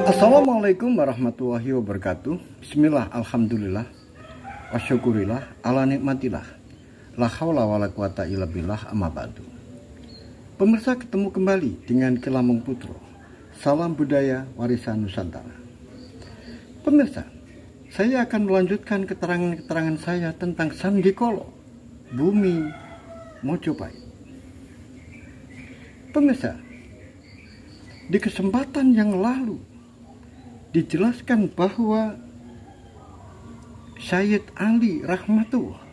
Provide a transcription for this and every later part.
Assalamualaikum warahmatullahi wabarakatuh. Bismillah, alhamdulillah, wasyukurillah, ala nikmatillah, la haula wala quwata illa billah, amma ba'du. Pemirsa, ketemu kembali dengan Kelamung Putro. Salam budaya warisan Nusantara. Pemirsa, saya akan melanjutkan keterangan-keterangan saya tentang Sanggikolo, Bumi Mojopahit. Pemirsa, di kesempatan yang lalu dijelaskan bahwa Sayyid Ali Rahmatullah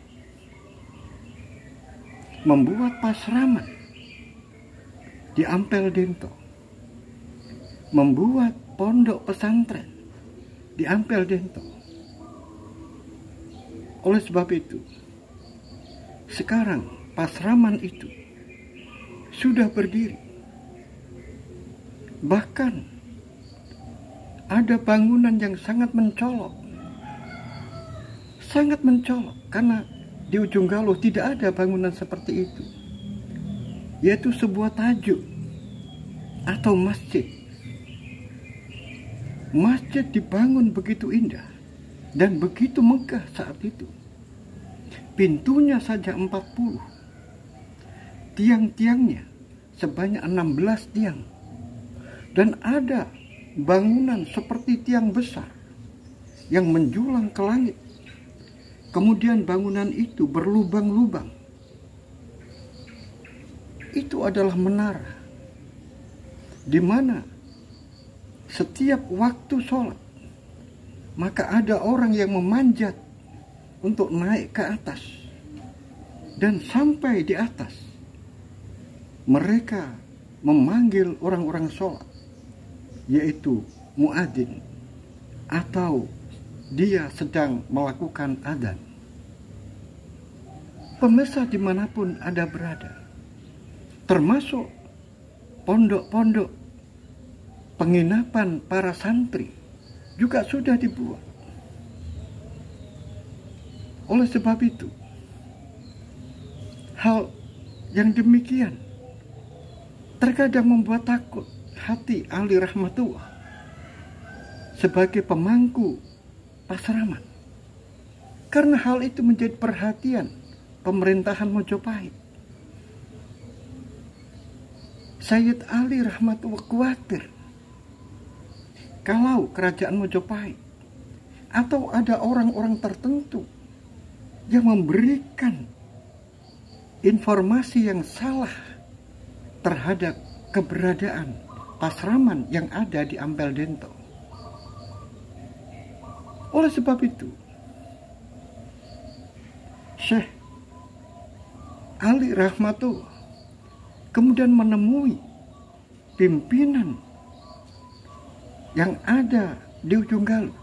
membuat pasraman di Ampel Dento, membuat pondok pesantren di Ampel Dento. Oleh sebab itu, sekarang pasraman itu sudah berdiri. Bahkan ada bangunan yang sangat mencolok karena di ujung Galuh tidak ada bangunan seperti itu, yaitu sebuah tajuk atau masjid. Masjid dibangun begitu indah dan begitu megah saat itu. Pintunya saja 40, tiang-tiangnya sebanyak 16 tiang, dan ada bangunan seperti tiang besar yang menjulang ke langit. Kemudian bangunan itu berlubang-lubang. Itu adalah menara di mana setiap waktu sholat maka ada orang yang memanjat untuk naik ke atas, dan sampai di atas mereka memanggil orang-orang sholat, yaitu muadzin, atau dia sedang melakukan adzan. Pemirsa dimanapun Anda berada, termasuk pondok-pondok penginapan para santri juga sudah dibuat. Oleh sebab itu, hal yang demikian terkadang membuat takut hati Ali Rahmatullah sebagai pemangku pasraman, karena hal itu menjadi perhatian pemerintahan Mojopahit. Sayyid Ali Rahmatullah khawatir kalau kerajaan Mojopahit atau ada orang-orang tertentu yang memberikan informasi yang salah terhadap keberadaan pasraman yang ada di Ampel Dento. Oleh sebab itu, Syekh Ali Rahmatullah kemudian menemui pimpinan yang ada di ujung Galuh,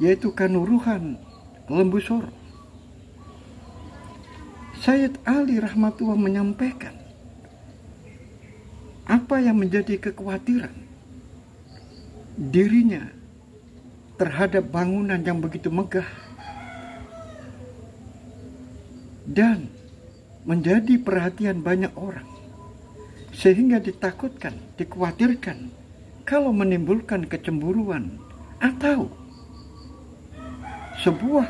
yaitu Kanuruhan Lembu Soro. Sayyid Ali Rahmatullah menyampaikan apa yang menjadi kekhawatiran dirinya terhadap bangunan yang begitu megah dan menjadi perhatian banyak orang, sehingga ditakutkan, dikhawatirkan kalau menimbulkan kecemburuan atau sebuah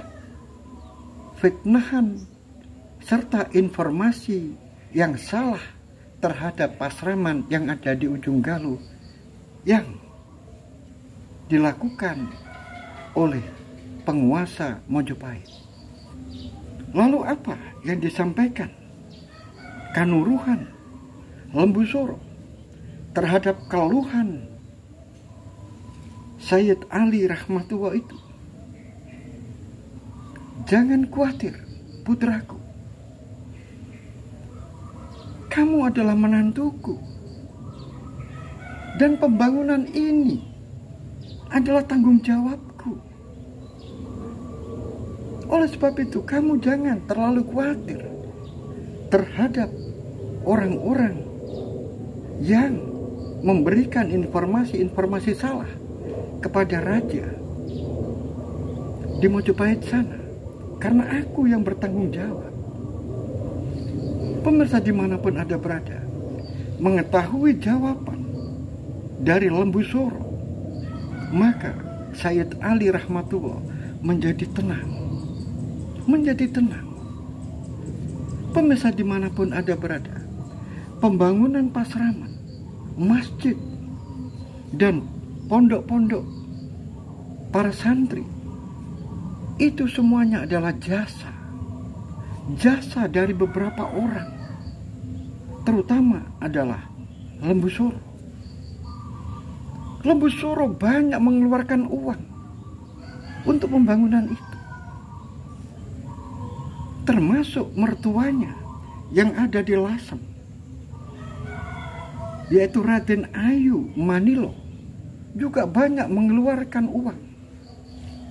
fitnahan serta informasi yang salah terhadap pasraman yang ada di ujung Galuh yang dilakukan oleh penguasa Mojopahit. Lalu apa yang disampaikan Kanuruhan Lembu Soro terhadap keluhan Sayyid Ali Rahmatullah itu? Jangan khawatir, putraku. Kamu adalah menantuku, dan pembangunan ini adalah tanggung jawabku. Oleh sebab itu, kamu jangan terlalu khawatir terhadap orang-orang yang memberikan informasi-informasi salah kepada raja di Mojopahit sana, karena aku yang bertanggung jawab. Pemirsa dimanapun Anda berada, mengetahui jawaban dari lembu soro, maka Sayyid Ali rahmatullah menjadi tenang. Pemirsa dimanapun Anda berada, pembangunan Pasraman, masjid, dan pondok-pondok para santri, itu semuanya adalah jasa dari beberapa orang, terutama adalah lembu soro. Lembu soro banyak mengeluarkan uang untuk pembangunan itu, termasuk mertuanya yang ada di Lasem, yaitu Raden Ayu Manilo, juga banyak mengeluarkan uang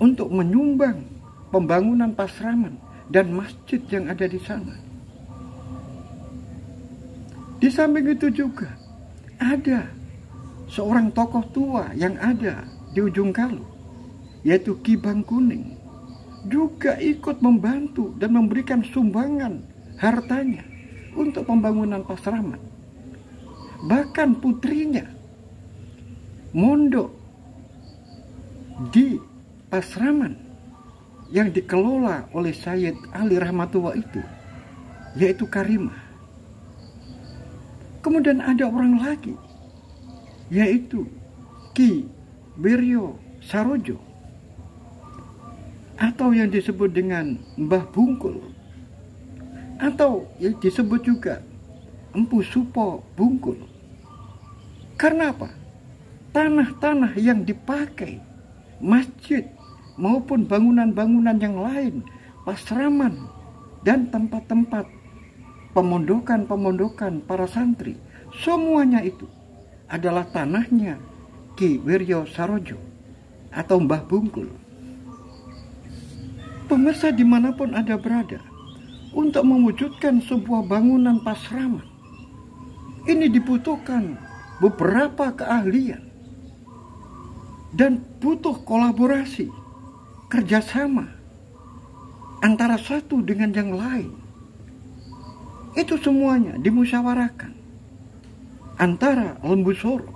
untuk menyumbang pembangunan Pasraman dan masjid yang ada di sana. Di samping itu juga ada seorang tokoh tua yang ada di ujung Kalu, yaitu Ki Bangkuning, juga ikut membantu dan memberikan sumbangan hartanya untuk pembangunan Pasraman. Bahkan putrinya mondok di Pasraman yang dikelola oleh Sayyid Ali rahmatullah itu, yaitu Karimah. Kemudian ada orang lagi, yaitu Ki Wiryo Sarojo, atau yang disebut dengan Mbah Bungkul, atau yang disebut juga Empu Supo Bungkul. Karena apa? Tanah-tanah yang dipakai masjid maupun bangunan-bangunan yang lain, Pasraman, dan tempat-tempat pemondokan para santri, semuanya itu adalah tanahnya Ki Wiryo Sarojo atau Mbah Bungkul. Pemirsa dimanapun Anda berada, untuk mewujudkan sebuah bangunan Pasraman, ini dibutuhkan beberapa keahlian dan butuh kolaborasi, kerjasama antara satu dengan yang lain. Itu semuanya dimusyawarahkan antara lembu soro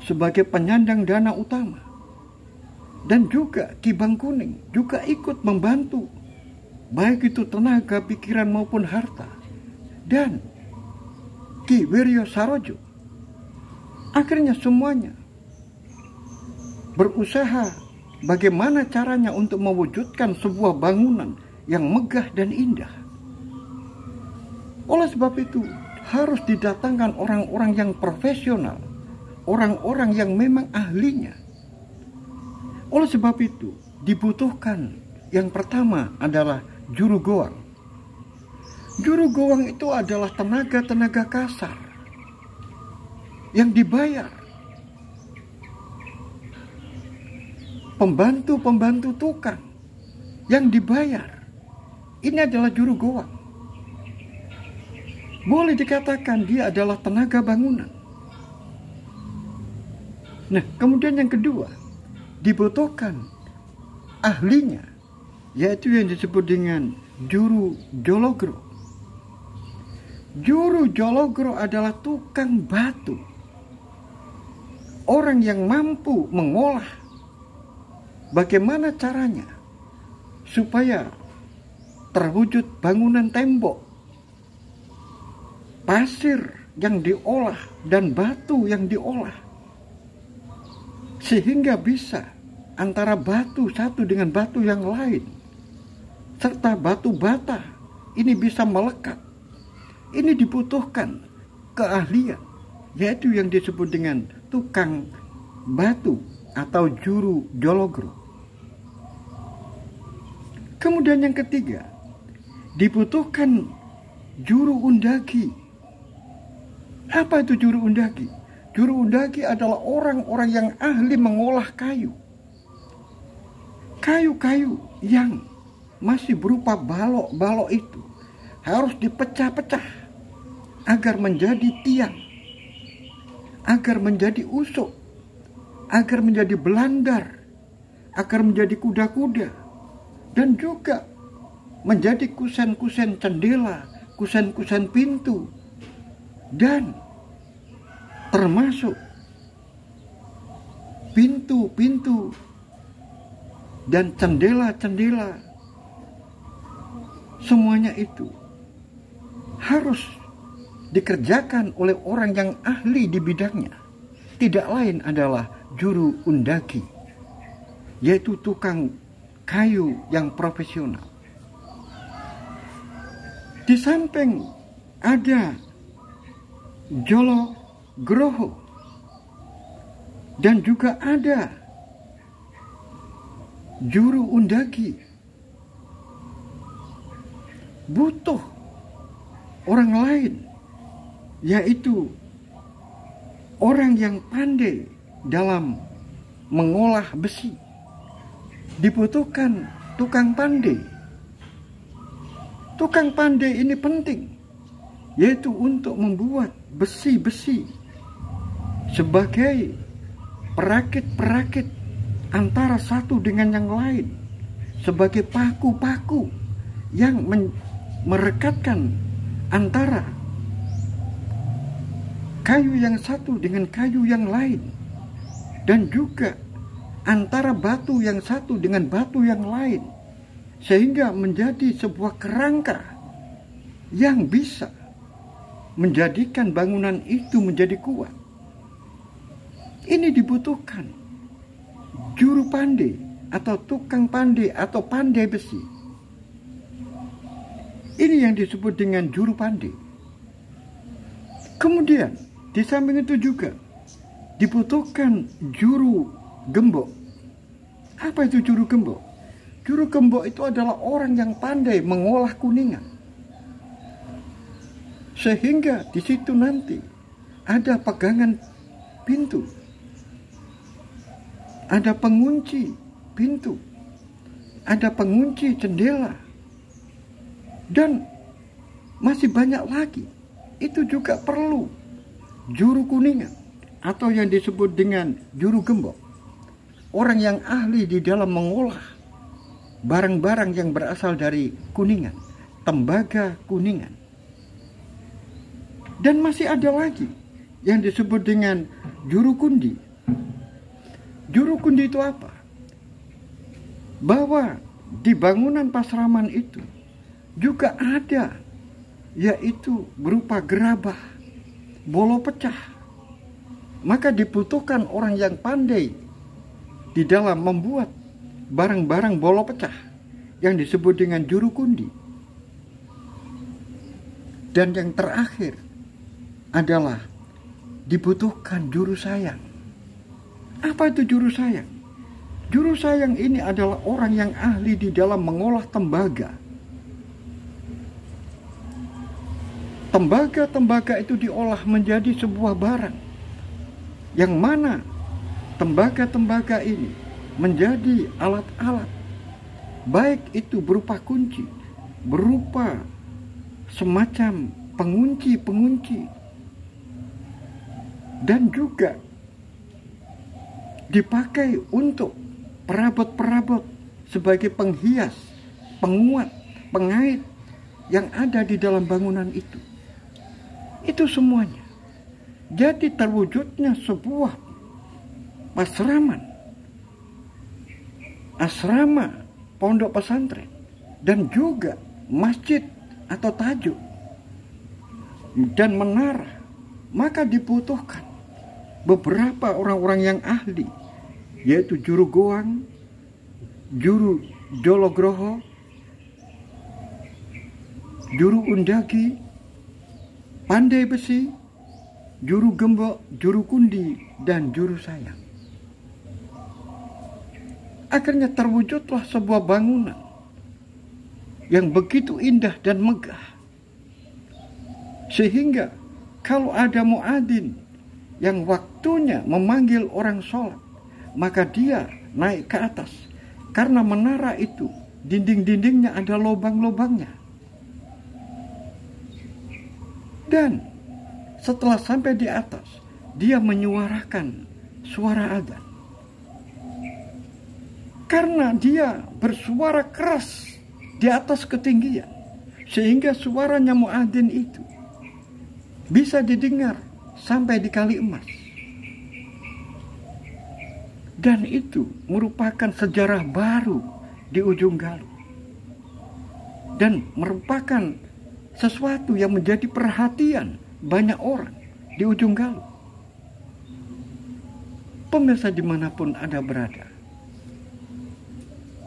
sebagai penyandang dana utama, dan juga Ki Bangkuning juga ikut membantu, baik itu tenaga, pikiran maupun harta, dan Ki Wiryo Sarojo. Akhirnya semuanya berusaha bagaimana caranya untuk mewujudkan sebuah bangunan yang megah dan indah. Oleh sebab itu harus didatangkan orang-orang yang profesional, orang-orang yang memang ahlinya. Oleh sebab itu dibutuhkan yang pertama adalah juru goang. Juru goang itu adalah tenaga-tenaga kasar yang dibayar. Pembantu-pembantu tukang yang dibayar. Ini adalah juru goang. Boleh dikatakan dia adalah tenaga bangunan. Nah, kemudian yang kedua, dibutuhkan ahlinya, yaitu yang disebut dengan juru jologro. Juru jologro adalah tukang batu. Orang yang mampu mengolah bagaimana caranya supaya terwujud bangunan tembok, pasir yang diolah dan batu yang diolah, sehingga bisa antara batu satu dengan batu yang lain, serta batu bata ini bisa melekat. Ini dibutuhkan keahlian, yaitu yang disebut dengan tukang batu atau juru jologro. Kemudian yang ketiga, dibutuhkan juru undagi. Apa itu juru undagi? Juru undagi adalah orang-orang yang ahli mengolah kayu. Kayu-kayu yang masih berupa balok-balok itu harus dipecah-pecah agar menjadi tiang, agar menjadi usuk, agar menjadi belandar, agar menjadi kuda-kuda, dan juga menjadi kusen-kusen jendela, kusen-kusen pintu, dan termasuk pintu-pintu dan cendela-cendela, semuanya itu harus dikerjakan oleh orang yang ahli di bidangnya. Tidak lain adalah juru undaki, yaitu tukang kayu yang profesional. Di samping ada jolo groho, dan juga ada juru undaki. Butuh orang lain, yaitu orang yang pandai dalam mengolah besi. Dibutuhkan tukang pandai. Tukang pandai ini penting, yaitu untuk membuat besi-besi sebagai perakit-perakit antara satu dengan yang lain, sebagai paku-paku yang merekatkan antara kayu yang satu dengan kayu yang lain, dan juga antara batu yang satu dengan batu yang lain, sehingga menjadi sebuah kerangka yang bisa menjadikan bangunan itu menjadi kuat. Ini dibutuhkan juru pandai atau tukang pandai atau pandai besi. Ini yang disebut dengan juru pandai. Kemudian di samping itu juga dibutuhkan juru gembok. Apa itu juru gembok? Juru gembok itu adalah orang yang pandai mengolah kuningan, sehingga di situ nanti ada pegangan pintu, ada pengunci pintu, ada pengunci jendela, dan masih banyak lagi. Itu juga perlu juru kuningan atau yang disebut dengan juru gembok, orang yang ahli di dalam mengolah barang-barang yang berasal dari kuningan, tembaga kuningan. Dan masih ada lagi yang disebut dengan juru kundi. Juru kundi itu apa? Bahwa di bangunan Pasraman itu juga ada, yaitu berupa gerabah, bolo pecah. Maka dibutuhkan orang yang pandai di dalam membuat barang-barang bolo pecah yang disebut dengan juru kundi. Dan yang terakhir adalah dibutuhkan juru sayang. Apa itu juru sayang? Juru sayang ini adalah orang yang ahli di dalam mengolah tembaga. Tembaga-tembaga itu diolah menjadi sebuah barang, yang mana tembaga-tembaga ini menjadi alat-alat, baik itu berupa kunci, berupa semacam pengunci-pengunci, dan juga dipakai untuk perabot-perabot sebagai penghias, penguat, pengait yang ada di dalam bangunan itu. Itu semuanya jadi terwujudnya sebuah pasraman, asrama, pondok pesantren, dan juga masjid atau tajuk dan menara. Maka dibutuhkan beberapa orang-orang yang ahli, yaitu juru goang, juru jologroho, juru undagi, pandai besi, juru gembok, juru kundi, dan juru sayang. Akhirnya terwujudlah sebuah bangunan yang begitu indah dan megah, sehingga kalau ada muadzin yang waktunya memanggil orang sholat, maka dia naik ke atas, karena menara itu dinding-dindingnya ada lubang-lubangnya. Dan setelah sampai di atas, dia menyuarakan suara adzan. Karena dia bersuara keras di atas ketinggian, sehingga suaranya muadzin itu bisa didengar sampai di Kali Emas. Dan itu merupakan sejarah baru di Ujung Galuh. Dan merupakan sesuatu yang menjadi perhatian banyak orang di Ujung Galuh. Pemirsa dimanapun Anda berada,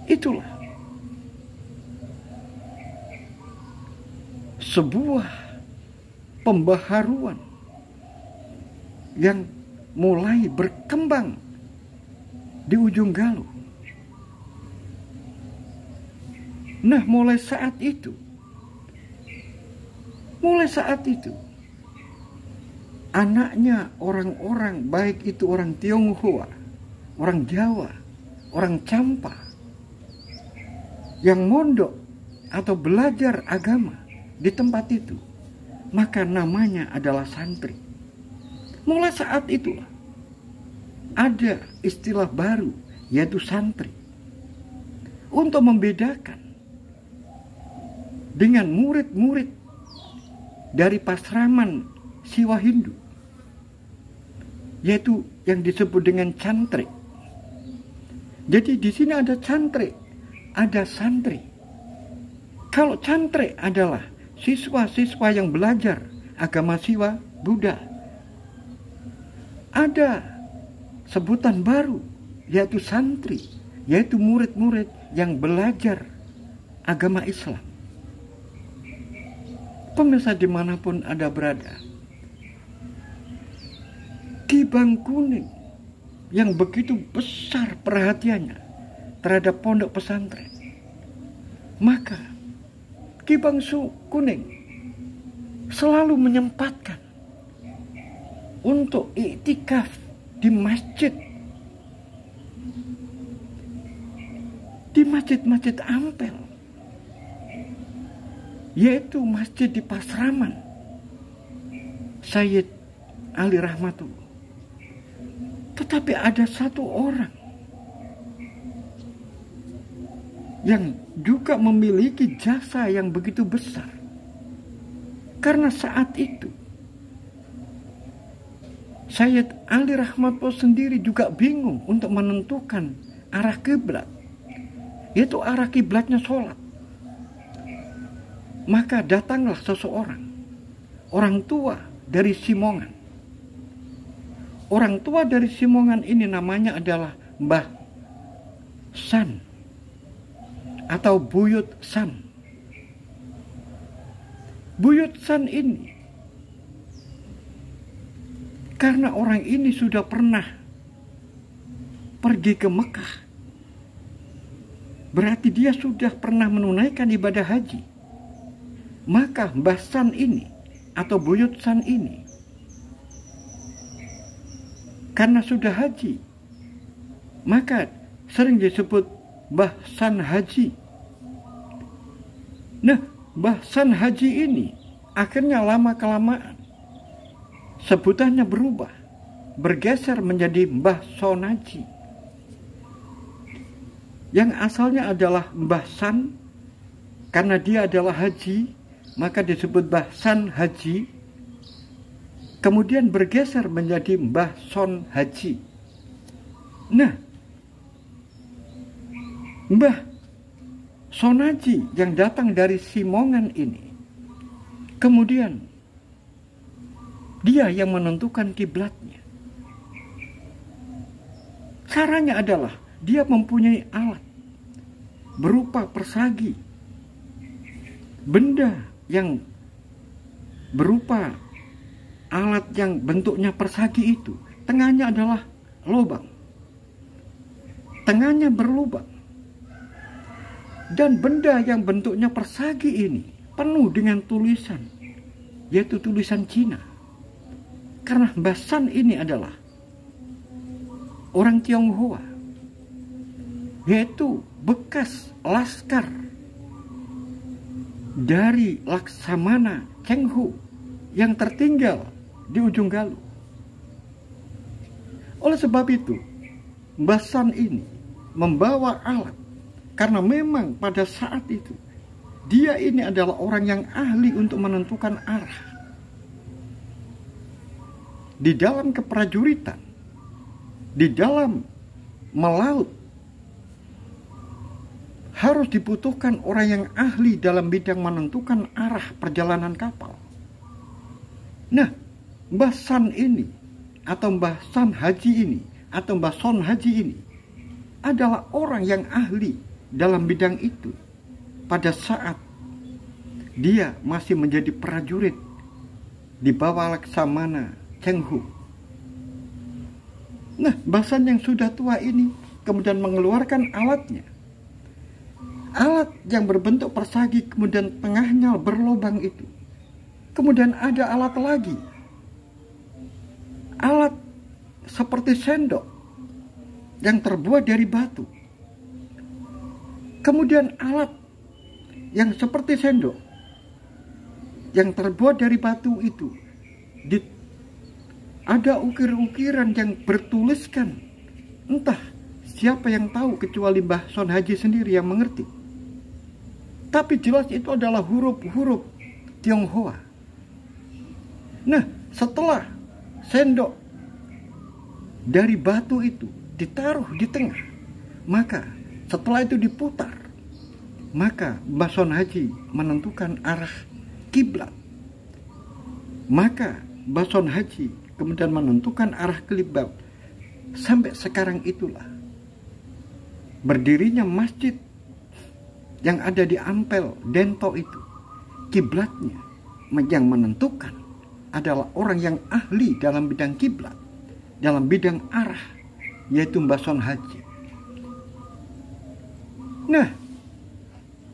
itulah sebuah pembaharuan yang mulai berkembang di Ujung Galuh. Nah, mulai saat itu, anaknya orang-orang, baik itu orang Tionghoa, orang Jawa, orang Champa, yang mondok atau belajar agama di tempat itu, maka namanya adalah santri. Mulai saat itulah ada istilah baru, yaitu santri, untuk membedakan dengan murid-murid dari Pasraman Siwa Hindu, yaitu yang disebut dengan cantrik. Jadi di sini ada cantrik, ada santri. Kalau cantrik adalah siswa-siswa yang belajar agama Siwa Buddha, ada sebutan baru, yaitu santri, yaitu murid-murid yang belajar agama Islam. Pemirsa dimanapun Anda berada, Ki Bangkuning yang begitu besar perhatiannya terhadap pondok pesantren, maka Ki Bangkuning selalu menyempatkan untuk iktikaf di masjid Ampel, yaitu masjid di Pasraman Sayyid Ali Rahmatullah. Tetapi ada satu orang yang juga memiliki jasa yang begitu besar, karena saat itu Sayyid Ali Rahmatullah sendiri juga bingung untuk menentukan arah kiblat, yaitu arah kiblatnya sholat. Maka datanglah seseorang, orang tua dari Simongan. Orang tua dari Simongan ini namanya adalah Mbah San atau Buyut San. Buyut San ini, karena orang ini sudah pernah pergi ke Mekah, berarti dia sudah pernah menunaikan ibadah haji. Maka Mbah San ini atau Buyut San ini, karena sudah haji, maka sering disebut Mbah San Haji. Nah, Mbah San Haji ini akhirnya lama-kelamaan sebutannya berubah, bergeser menjadi Mbah Sonaji, yang asalnya adalah Mbah San. Karena dia adalah haji, maka disebut Mbah San Haji. Kemudian bergeser menjadi Mbah Son Haji. Nah, Mbah Sonaji yang datang dari Simongan ini, kemudian dia yang menentukan kiblatnya. Caranya adalah dia mempunyai alat berupa persagi, benda yang berupa alat yang bentuknya persagi itu, tengahnya adalah lubang, tengahnya berlubang, dan benda yang bentuknya persagi ini penuh dengan tulisan, yaitu tulisan Cina. Karena Mbah San ini adalah orang Tionghoa, yaitu bekas laskar dari Laksamana Cheng Hu yang tertinggal di Ujung Galuh. Oleh sebab itu, Mbah San ini membawa alat, karena memang pada saat itu dia ini adalah orang yang ahli untuk menentukan arah. Di dalam keprajuritan, di dalam melaut, harus dibutuhkan orang yang ahli dalam bidang menentukan arah perjalanan kapal. Nah, Mbah San ini, atau Mbah San Haji ini, atau Mbah Son Haji ini, adalah orang yang ahli dalam bidang itu pada saat dia masih menjadi prajurit di bawah Laksamana Cheng Hu. Nah, Mbah San yang sudah tua ini kemudian mengeluarkan alatnya. Alat yang berbentuk persagi, kemudian tengahnya berlubang itu. Kemudian ada alat lagi. Alat seperti sendok yang terbuat dari batu. Kemudian alat yang seperti sendok yang terbuat dari batu itu ada ukir-ukiran yang bertuliskan, entah siapa yang tahu kecuali Mbah Son Haji sendiri yang mengerti. Tapi jelas itu adalah huruf-huruf Tionghoa. Nah, setelah sendok dari batu itu ditaruh di tengah, maka setelah itu diputar, maka Mbah Son Haji menentukan arah kiblat. Maka Mbah Son Haji kemudian menentukan arah kiblat. Sampai sekarang itulah berdirinya masjid yang ada di Ampel Dento itu. Kiblatnya yang menentukan adalah orang yang ahli dalam bidang kiblat, dalam bidang arah, yaitu Mbah Son Haji. Nah,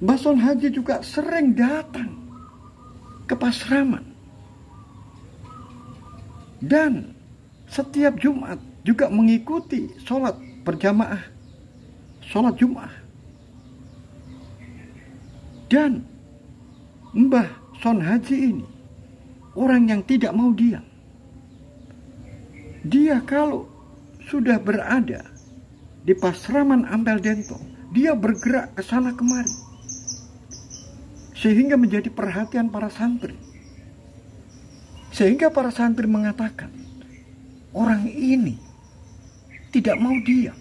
Mbah Son Haji juga sering datang ke Pasraman, dan setiap Jumat juga mengikuti sholat berjamaah, sholat Jumat. Dan Mbah Son Haji ini orang yang tidak mau diam. Dia kalau sudah berada di Pasraman Ampel Dento, dia bergerak ke sana kemari, sehingga menjadi perhatian para santri. Sehingga para santri mengatakan, orang ini tidak mau diam,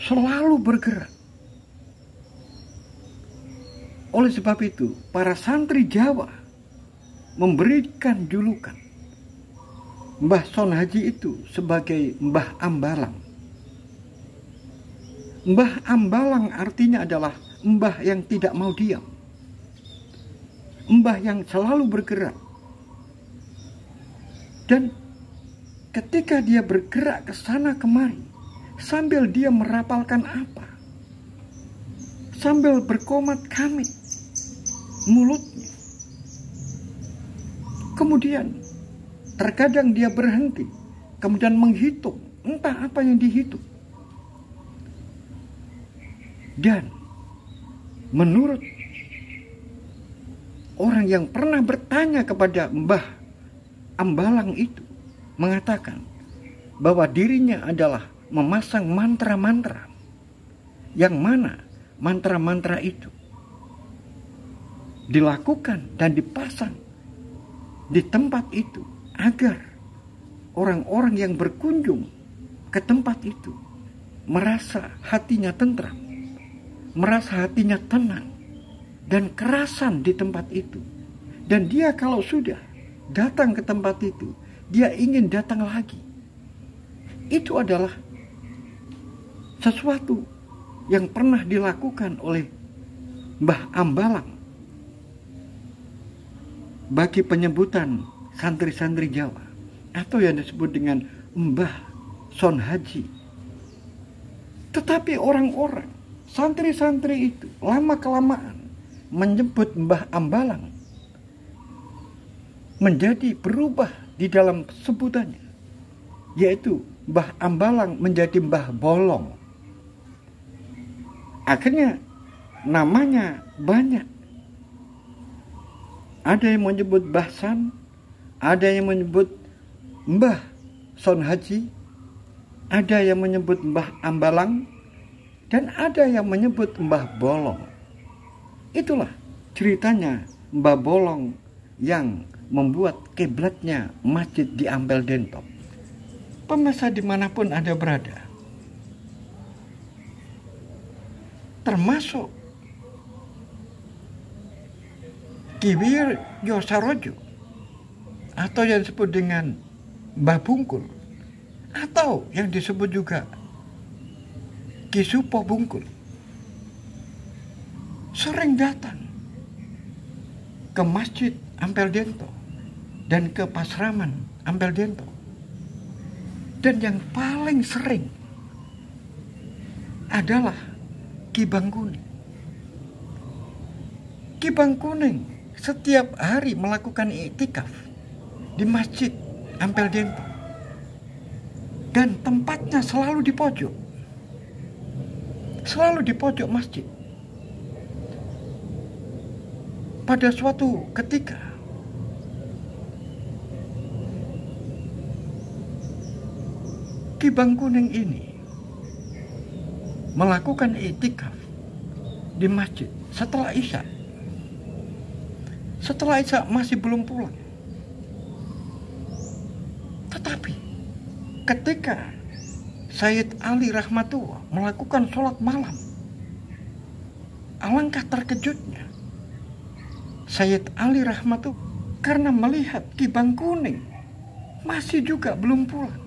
selalu bergerak. Oleh sebab itu, para santri Jawa memberikan julukan Mbah Son Haji itu sebagai Mbah Ambalang. Mbah Ambalang artinya adalah mbah yang tidak mau diam, mbah yang selalu bergerak. Dan ketika dia bergerak ke sana kemari, sambil dia merapalkan apa? Sambil berkomat kamit mulutnya. Kemudian terkadang dia berhenti, kemudian menghitung, entah apa yang dihitung. Dan menurut orang yang pernah bertanya kepada Mbah Ambalang itu, mengatakan bahwa dirinya adalah memasang mantra-mantra, yang mana mantra-mantra itu dilakukan dan dipasang di tempat itu agar orang-orang yang berkunjung ke tempat itu merasa hatinya tentram, merasa hatinya tenang dan kerasan di tempat itu. Dan dia kalau sudah datang ke tempat itu, dia ingin datang lagi. Itu adalah sesuatu yang pernah dilakukan oleh Mbah Ambalang bagi penyebutan santri-santri Jawa, atau yang disebut dengan Mbah Son Haji. Tetapi orang-orang santri-santri itu lama-kelamaan menyebut Mbah Ambalang menjadi berubah di dalam sebutannya, yaitu Mbah Ambalang menjadi Mbah Bolong. Akhirnya namanya banyak. Ada yang menyebut Mbah San, ada yang menyebut Mbah Son Haji, ada yang menyebut Mbah Ambalang, dan ada yang menyebut Mbah Bolong. Itulah ceritanya Mbah Bolong yang membuat kiblatnya masjid di Ampel Dento. Pemirsa dimanapun Anda berada, termasuk Ki Wiryo Sarojo atau yang disebut dengan Mbah Bungkul atau yang disebut juga Ki Supo Bungkul sering datang ke Masjid Ampel Dento dan ke Pasraman Ampel Dento. Dan yang paling sering adalah Ki Bangkuning. Ki Bangkuning setiap hari melakukan iktikaf di Masjid Ampel Dento. Dan tempatnya selalu di pojok. Selalu di pojok masjid. Pada suatu ketika Ki Bangkuning ini melakukan iktikaf di masjid setelah Isya. Setelah Isya masih belum pulang. Tetapi ketika Sayyid Ali Rahmatullah melakukan sholat malam, alangkah terkejutnya Sayyid Ali Rahmatullah karena melihat Ki Bangkuning masih juga belum pulang.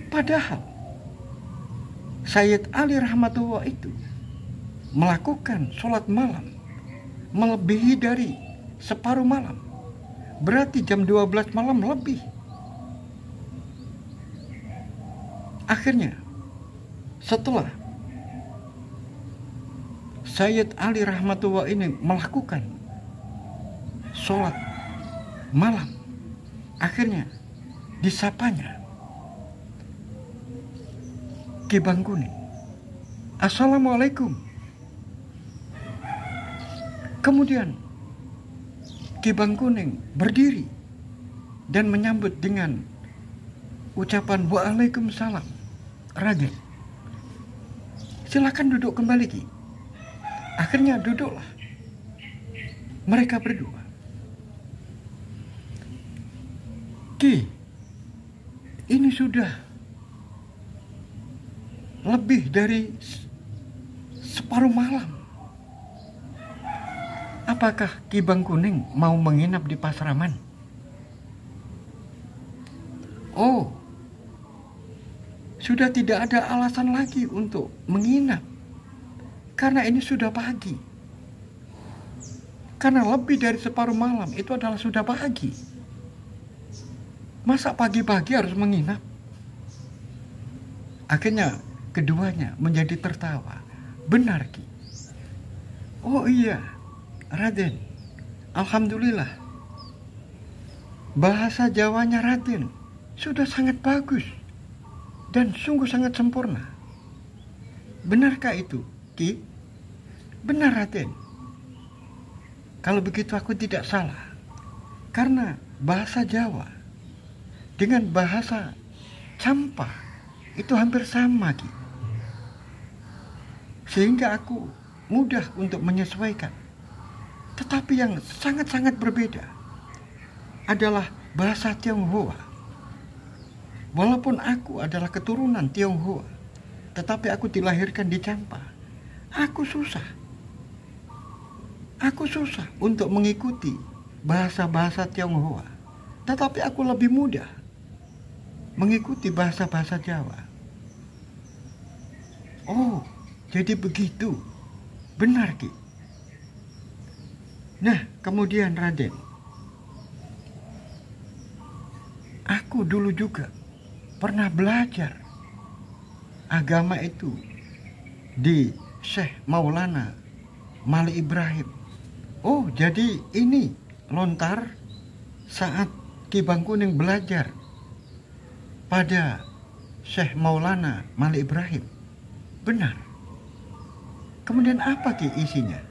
Padahal Sayyid Ali Rahmatullah itu melakukan sholat malam melebihi dari separuh malam. Berarti jam 12 malam lebih. Akhirnya setelah Sayyid Ali Rahmatullah ini melakukan sholat malam, akhirnya disapanya Ki Bangkuning, "Assalamualaikum." Kemudian Ki Bangkuning berdiri dan menyambut dengan ucapan "Waalaikumsalam, Raden. Silakan duduk kembali, Ki." Akhirnya duduklah mereka berdua. "Ki, ini sudah lebih dari separuh malam. Apakah Ki Bangkuning mau menginap di Pasraman?" "Oh, sudah tidak ada alasan lagi untuk menginap. Karena ini sudah pagi. Karena lebih dari separuh malam itu adalah sudah pagi. Masa pagi-pagi harus menginap?" Akhirnya keduanya menjadi tertawa. "Benar, Ki." "Oh iya, Raden. Alhamdulillah. Bahasa Jawanya Raden sudah sangat bagus dan sungguh sangat sempurna. Benarkah itu, Ki?" "Benar, Raden. Kalau begitu aku tidak salah. Karena bahasa Jawa dengan bahasa Campa itu hampir sama, Ki. Sehingga aku mudah untuk menyesuaikan. Tetapi yang sangat-sangat berbeda adalah bahasa Tionghoa. Walaupun aku adalah keturunan Tionghoa, tetapi aku dilahirkan di Campa. Aku susah untuk mengikuti bahasa-bahasa Tionghoa. Tetapi aku lebih mudah mengikuti bahasa-bahasa Jawa." "Oh, jadi begitu. Benar, Ki." "Nah, kemudian Raden, aku dulu juga pernah belajar agama itu di Syekh Maulana Malik Ibrahim." "Oh, jadi ini lontar saat Ki Bangkuning belajar pada Syekh Maulana Malik Ibrahim?" "Benar." "Kemudian apa, Ki, isinya?"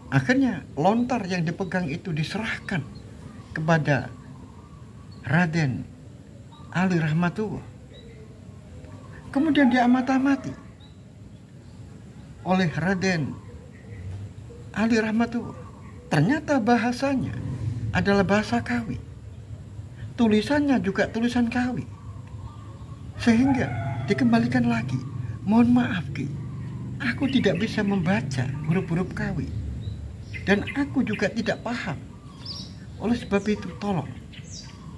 Akhirnya lontar yang dipegang itu diserahkan kepada Raden Ali Rahmatullah. Kemudian diamati-amati oleh Raden Ali Rahmatullah. Ternyata bahasanya adalah bahasa Kawi. Tulisannya juga tulisan Kawi. Sehingga dikembalikan lagi. Mohon maaf Ki, aku tidak bisa membaca huruf-huruf Kawi. Dan aku juga tidak paham. Oleh sebab itu tolong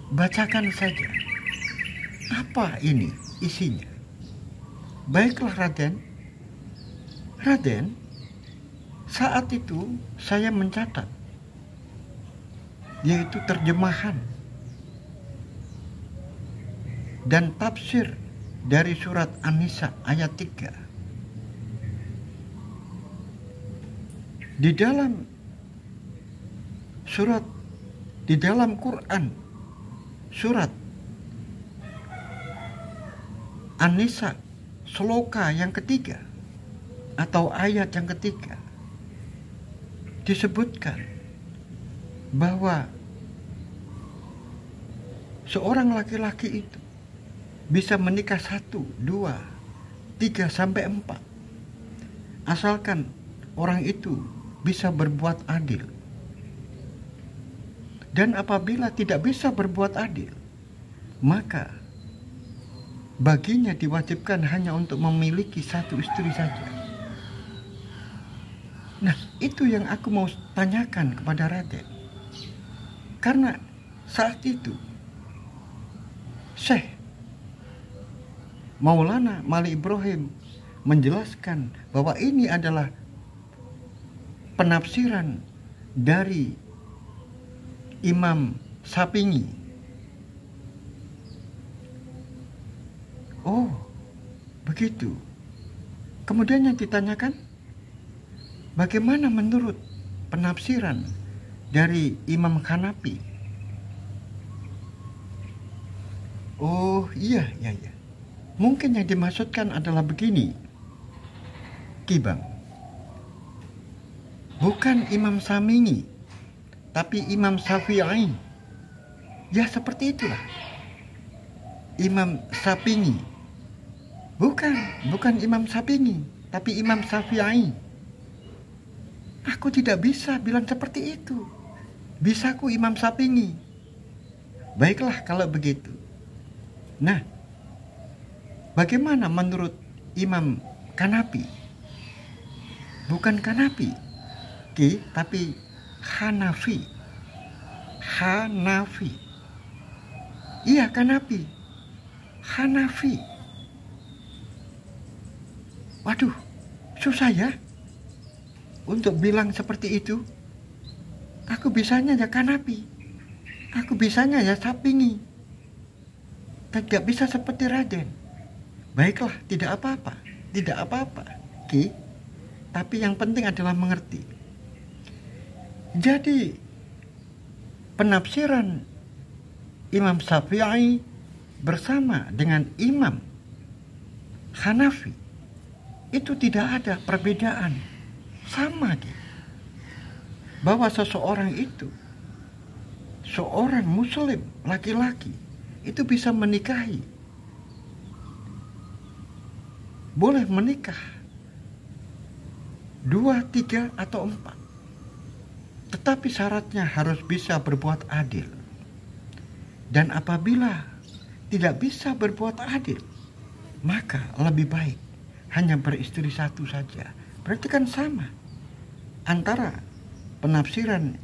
bacakan saja. Apa ini isinya? Baiklah Raden. Raden, saat itu saya mencatat, yaitu terjemahan dan tafsir dari surat An-Nisa ayat 3. Di dalam Quran surat An-Nisa sloka yang ketiga atau ayat yang ketiga disebutkan bahwa seorang laki-laki itu bisa menikah 1, 2, 3 sampai 4 asalkan orang itu bisa berbuat adil. Dan apabila tidak bisa berbuat adil, maka baginya diwajibkan hanya untuk memiliki 1 istri saja. Nah, itu yang aku mau tanyakan kepada Raden. Karena saat itu Syekh Maulana Malik Ibrahim menjelaskan bahwa ini adalah penafsiran dari Imam Syafi'i. Oh, begitu. Kemudian yang ditanyakan, bagaimana menurut penafsiran dari Imam Hanafi? Oh, iya. Mungkin yang dimaksudkan adalah begini, Ki Bang. Bukan Imam Syafi'i, tapi Imam Syafi'i. Ya seperti itulah. Imam Syafi'i. Bukan Imam Syafi'i, tapi Imam Syafi'i. Aku tidak bisa bilang seperti itu. Bisaku Imam Syafi'i. Baiklah kalau begitu. Nah, bagaimana menurut Imam Hanafi? Bukan Hanafi, Ki, tapi Hanafi. Iya, Hanafi. Waduh, susah ya untuk bilang seperti itu. Aku bisanya ya Hanafi. Aku bisanya ya Syafi'i. Tidak bisa seperti Raden. Baiklah, tidak apa-apa, Ki. Tapi yang penting adalah mengerti. Jadi penafsiran Imam Syafi'i bersama dengan Imam Hanafi itu tidak ada perbedaan. Sama, Ki. Bahwa seseorang itu, seorang muslim laki-laki itu bisa menikahi, boleh menikah 2, 3, atau 4. Tetapi syaratnya harus bisa berbuat adil. Dan apabila tidak bisa berbuat adil, maka lebih baik hanya beristri 1 saja. Berarti kan sama antara penafsiran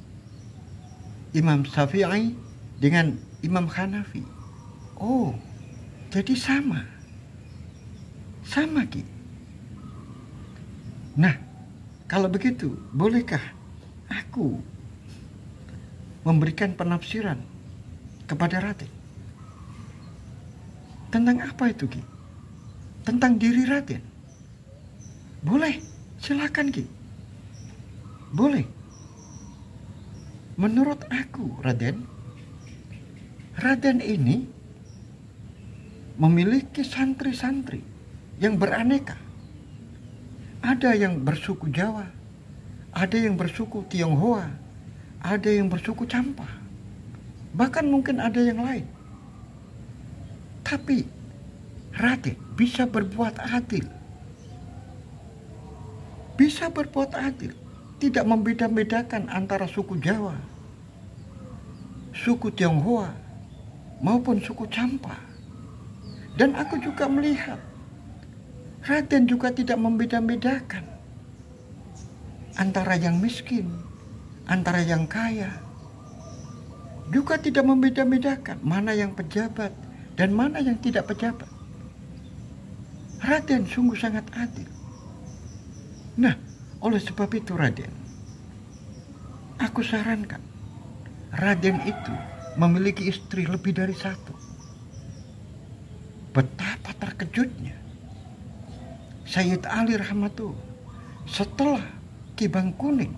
Imam Syafi'i dengan Imam Hanafi. Oh, jadi sama, Ki. Nah, kalau begitu, bolehkah aku memberikan penafsiran kepada Raden? Tentang apa itu, Ki? Tentang diri Raden. Boleh, silakan, Ki. Boleh. Menurut aku, Raden ini memiliki santri-santri yang beraneka. Ada yang bersuku Jawa, ada yang bersuku Tionghoa, ada yang bersuku Champa, bahkan mungkin ada yang lain. Tapi Raden bisa berbuat adil. Bisa berbuat adil. Tidak membeda-bedakan antara suku Jawa, suku Tionghoa, maupun suku Champa. Dan aku juga melihat Raden juga tidak membeda-bedakan antara yang miskin, antara yang kaya. Juga tidak membeda-bedakan mana yang pejabat dan mana yang tidak pejabat. Raden sungguh sangat adil. Nah, oleh sebab itu Raden, aku sarankan Raden itu memiliki istri lebih dari satu. Betapa terkejutnya Sayyid Ali Rahmatullah setelah Ki Bangkuning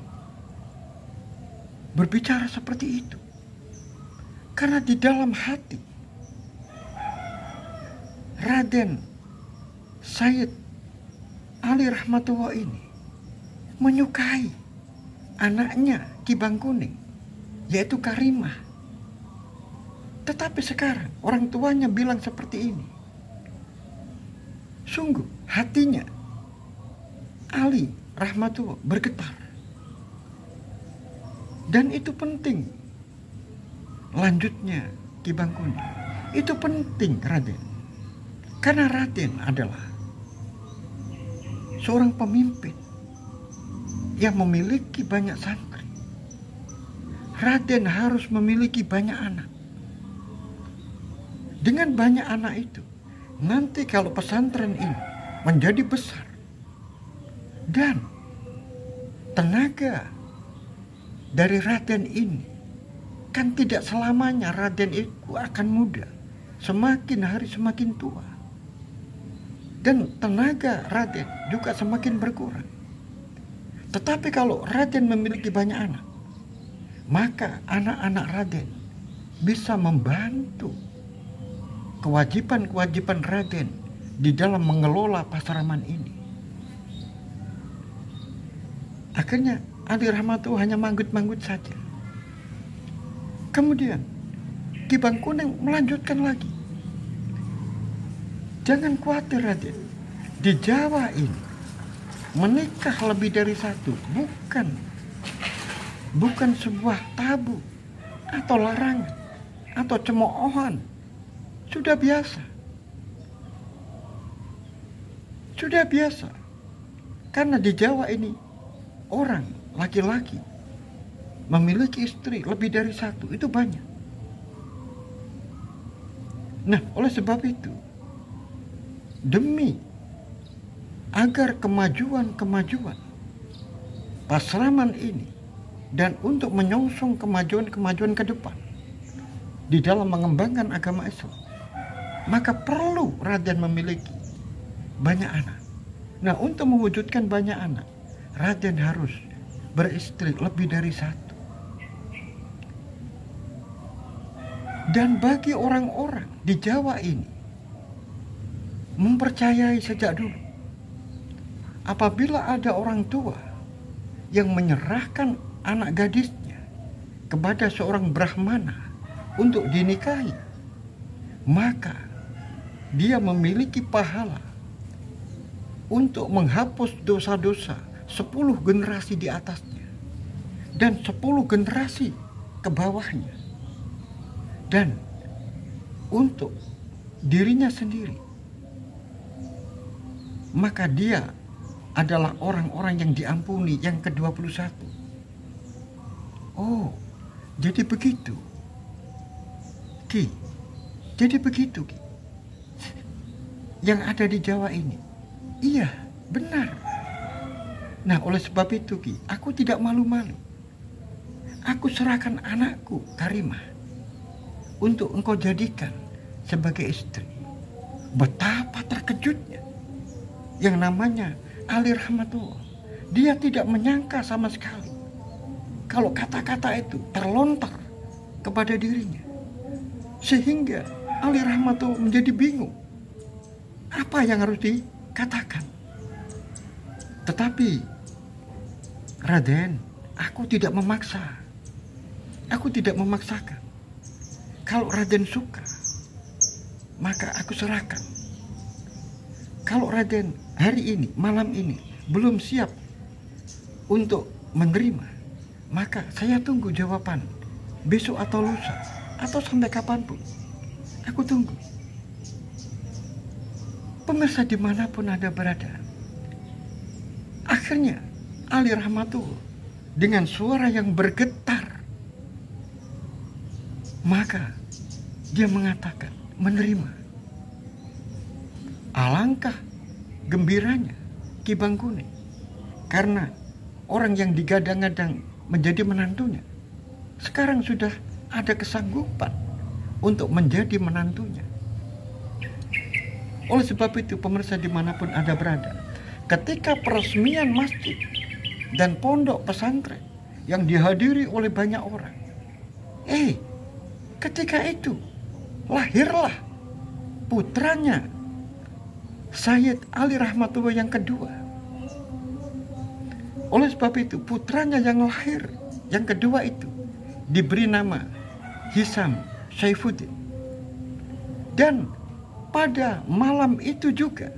berbicara seperti itu. Karena di dalam hati Raden Sayyid Ali Rahmatullah ini menyukai anaknya Ki Bangkuning, yaitu Karimah. Tetapi sekarang orang tuanya bilang seperti ini. Sungguh hatinya Ali Rahmatullah bergetar. Dan itu penting. Lanjutnya Ki Bangkuning, itu penting Raden. Karena Raden adalah seorang pemimpin yang memiliki banyak santri. Raden harus memiliki banyak anak. Dengan banyak anak itu, nanti kalau pesantren ini menjadi besar dan tenaga dari Raden ini kan tidak selamanya Raden itu akan muda, semakin hari semakin tua, dan tenaga Raden juga semakin berkurang. Tetapi kalau Raden memiliki banyak anak, maka anak-anak Raden bisa membantu kewajiban-kewajiban Raden di dalam mengelola Pasaraman ini. Akhirnya Ali Rahmatullah hanya manggut-manggut saja. Kemudian Ki Bangkuning melanjutkan lagi. Jangan khawatir Raden, di Jawa ini menikah lebih dari satu bukan sebuah tabu atau larangan atau cemoohan. Sudah biasa. Sudah biasa. Karena di Jawa ini orang laki-laki memiliki istri lebih dari satu, itu banyak. Nah, oleh sebab itu, demi agar kemajuan Pasaraman ini dan untuk menyongsong kemajuan ke depan di dalam mengembangkan agama Islam, maka perlu Raden memiliki banyak anak. Nah, untuk mewujudkan banyak anak, Raden harus beristri lebih dari satu. Dan bagi orang-orang di Jawa ini mempercayai sejak dulu, apabila ada orang tua yang menyerahkan anak gadisnya kepada seorang Brahmana untuk dinikahi, maka dia memiliki pahala untuk menghapus dosa-dosa 10 generasi di atasnya dan 10 generasi ke bawahnya, dan untuk dirinya sendiri. Maka dia adalah orang-orang yang diampuni yang ke-21. Oh, jadi begitu Ki. Jadi begitu Ki, yang ada di Jawa ini. Iya, benar. Nah, oleh sebab itu Ki, aku tidak malu-malu. Aku serahkan anakku Karimah untuk engkau jadikan sebagai istri. Betapa terkejutnya yang namanya Ali Rahmatullah. Dia tidak menyangka sama sekali kalau kata-kata itu terlontar kepada dirinya. Sehingga Ali Rahmatullah menjadi bingung apa yang harus dikatakan. Tetapi Raden, aku tidak memaksa. Aku tidak memaksakan. Kalau Raden suka, maka aku serahkan. Kalau Raden hari ini, malam ini belum siap untuk menerima, maka saya tunggu jawaban besok atau lusa atau sampai kapanpun. Aku tunggu. Pemirsa dimanapun Anda berada, akhirnya Ali Rahmatullah dengan suara yang bergetar, maka dia mengatakan menerima. Alangkah gembiranya Ki Bangkuni, karena orang yang digadang-gadang menjadi menantunya sekarang sudah ada kesanggupan untuk menjadi menantunya. Oleh sebab itu, pemirsa dimanapun Anda berada, ketika peresmian masjid dan pondok pesantren yang dihadiri oleh banyak orang, ketika itu lahirlah putranya Sayyid Ali Rahmatullah yang kedua. Oleh sebab itu, putranya yang lahir yang kedua itu diberi nama Hisam Saifuddin. Dan pada malam itu juga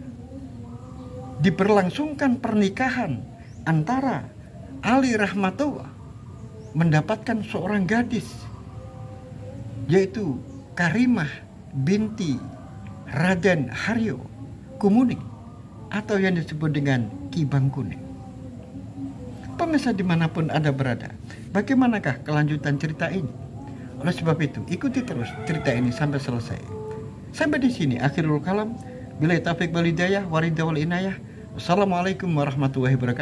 diberlangsungkan pernikahan antara Ali Rahmatullah mendapatkan seorang gadis, yaitu Karimah binti Raden Haryo Kumuning, atau yang disebut dengan Ki Bangkuni. Pemirsa dimanapun Anda berada, bagaimanakah kelanjutan cerita ini? Oleh sebab itu, ikuti terus cerita ini sampai selesai. Sampai di sini akhirul kalam. Billahi taufiq wal hidayah, waridha wal inayah. Wassalamualaikum warahmatullahi wabarakatuh.